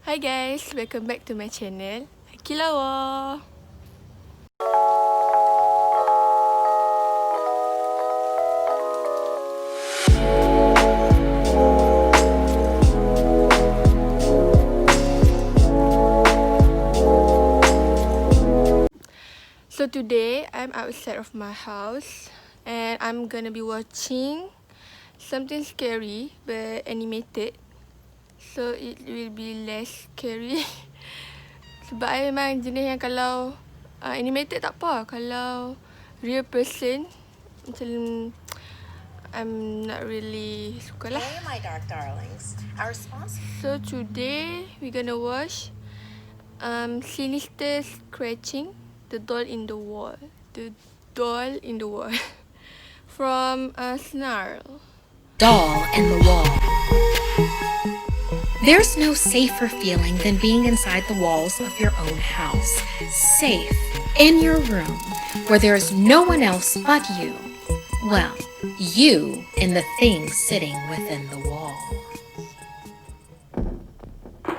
Hi guys, welcome back to my channel. Kilawa. So today I'm outside of my house and I'm gonna be watching something scary but animated. So it will be less scary. Sebab I memang jenis yang kalau animated tak apa. Kalau real person macam I'm not really suka lah. Hey my dark darlings. Our sponsor. So today we're gonna watch Sinister Scratching, the doll in the wall. The doll in the wall. From Snarled. Doll in the wall. There's no safer feeling than being inside the walls of your own house. Safe in your room where there's no one else but you. Well, you and the thing sitting within the wall.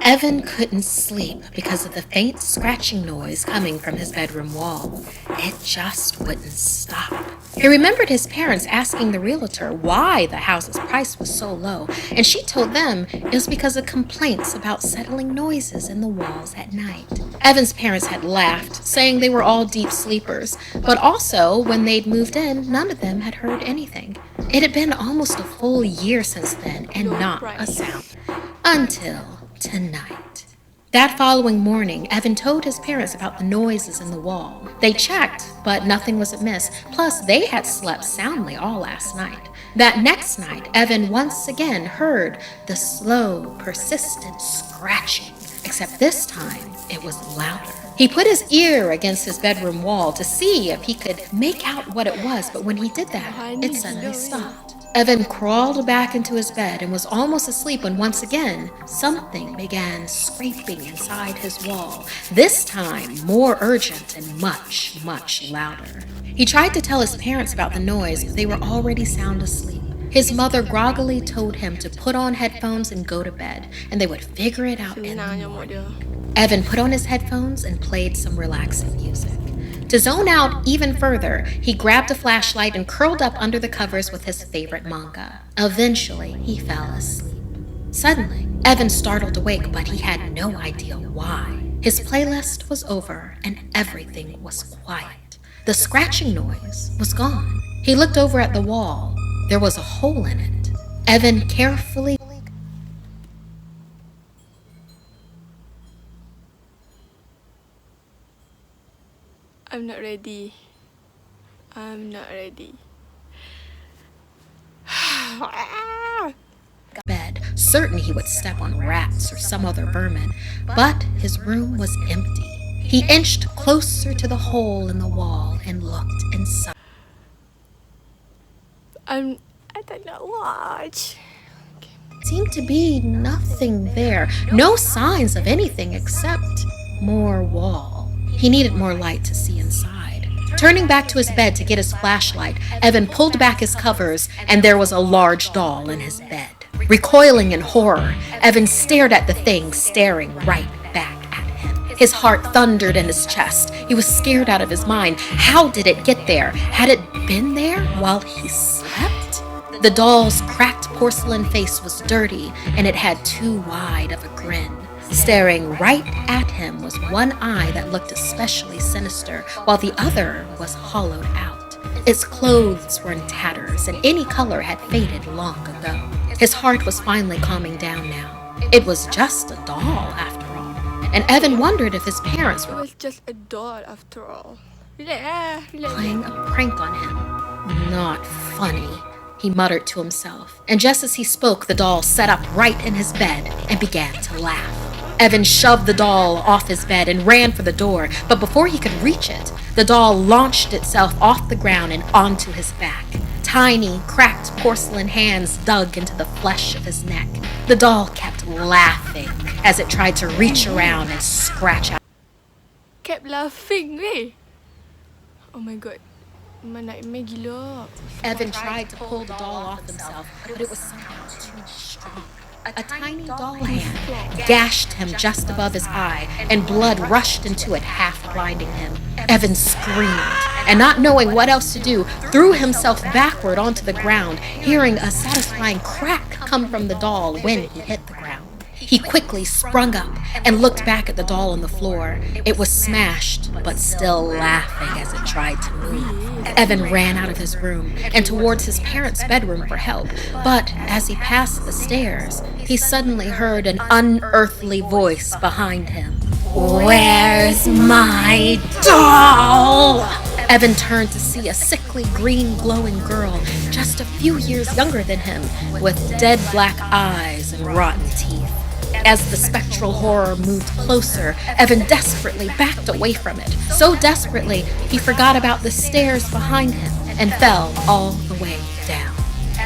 Evan couldn't sleep because of the faint scratching noise coming from his bedroom wall. It just wouldn't stop. He remembered his parents asking the realtor why the house's price was so low, and she told them it was because of complaints about settling noises in the walls at night. Evan's parents had laughed, saying they were all deep sleepers, but also when they'd moved in, none of them had heard anything. It had been almost a full year since then, and not a sound. Until tonight. That following morning, Evan told his parents about the noises in the wall. They checked, but nothing was amiss. Plus, they had slept soundly all last night. That next night, Evan once again heard the slow, persistent scratching, except this time it was louder. He put his ear against his bedroom wall to see if he could make out what it was, but when he did that, it suddenly stopped. Evan crawled back into his bed and was almost asleep when once again, something began scraping inside his wall, this time more urgent and much, much louder. He tried to tell his parents about the noise, but they were already sound asleep. His mother groggily told him to put on headphones and go to bed, and they would figure it out in the morning. Evan put on his headphones and played some relaxing music. To zone out even further, he grabbed a flashlight and curled up under the covers with his favorite manga. Eventually, he fell asleep. Suddenly, Evan startled awake, but he had no idea why. His playlist was over and everything was quiet. The scratching noise was gone. He looked over at the wall. There was a hole in it. Evan carefully I'm not ready. I'm not ready. bed, certain he would step on rats or some other vermin, but his room was empty. He inched closer to the hole in the wall and looked inside. I don't know watch. Seemed to be nothing there, no signs of anything except more wall. He needed more light to see inside. Turning back to his bed to get his flashlight, Evan pulled back his covers, and there was a large doll in his bed. Recoiling in horror, Evan stared at the thing staring right back at him. His heart thundered in his chest. He was scared out of his mind. How did it get there? Had it been there while he slept? The doll's cracked porcelain face was dirty, and it had too wide of a grin. Staring right at him was one eye that looked especially sinister, while the other was hollowed out. Its clothes were in tatters, and any color had faded long ago. His heart was finally calming down now. It was just a doll, after all. And Evan wondered if his parents It were was just a doll after all. Relax, relax. playing a prank on him. Not funny, he muttered to himself. And just as he spoke, the doll sat up right in his bed and began to laugh. Evan shoved the doll off his bed and ran for the door, but before he could reach it, the doll launched itself off the ground and onto his back. Tiny, cracked porcelain hands dug into the flesh of his neck. The doll kept laughing as it tried to reach around and scratch out. Kept laughing, weh. Oh my god. Mana nightmare gila. Evan tried to pull the doll off himself, but it was somehow too strong. A tiny doll hand gashed him just above his eye, and blood rushed into it, half blinding him. Evan screamed, and not knowing what else to do, threw himself backward onto the ground, hearing a satisfying crack come from the doll when he hit the ground. He quickly sprung up and looked back at the doll on the floor. It was smashed, but still laughing as it tried to move. Evan ran out of his room and towards his parents' bedroom for help, but as he passed the stairs, he suddenly heard an unearthly voice behind him. "Where's my doll?" Evan turned to see a sickly green glowing girl just a few years younger than him, with dead black eyes and rotten teeth. As the spectral horror moved closer, Evan desperately backed away from it. So desperately, he forgot about the stairs behind him and fell all the way down.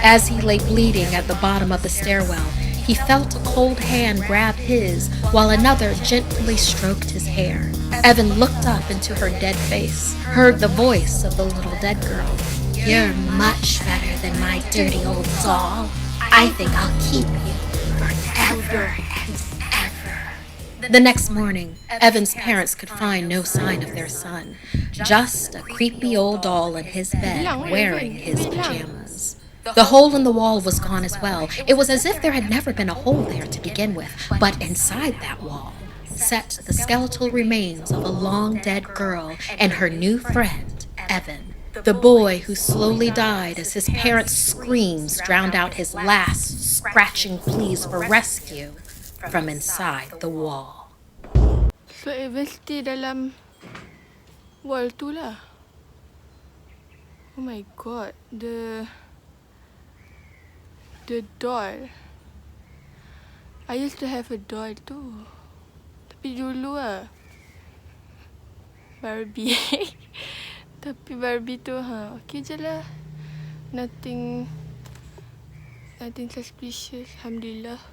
As he lay bleeding at the bottom of the stairwell, he felt a cold hand grab his while another gently stroked his hair. Evan looked up into her dead face, heard the voice of the little dead girl. "You're much better than my dirty old doll. I think I'll keep you forever and ever." The next morning, Evan's parents could find no sign of their son, just a creepy old doll in his bed wearing his pajamas. The hole in the wall was gone as well. It was as if there had never been a hole there to begin with, but inside that wall sat the skeletal remains of a long-dead girl and her new friend, Evan, the boy who slowly died as his parents' screams drowned out his last scratching pleas for rescue from inside the wall. So Evan stay dalam wall tu lah. Oh my god, the doll. I used to have a doll too. Tapi dulu lah. Barbie. Tapi Barbie tu okay je lah. Nothing suspicious, alhamdulillah.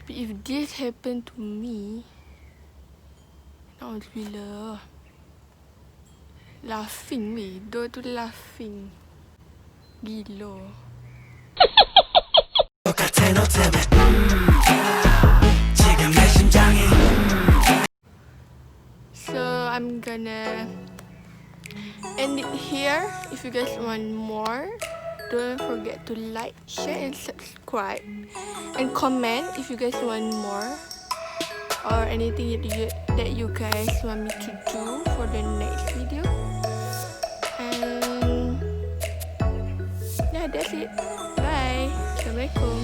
Tapi if this happen to me, alhamdulillah. Laughing weh, doll tu laughing. Gila. So I'm gonna end it here. If you guys want more, don't forget to like, share and subscribe, and comment if you guys want more or anything that you guys want me to do for the next video. And yeah, that's it. Bye. Assalamualaikum.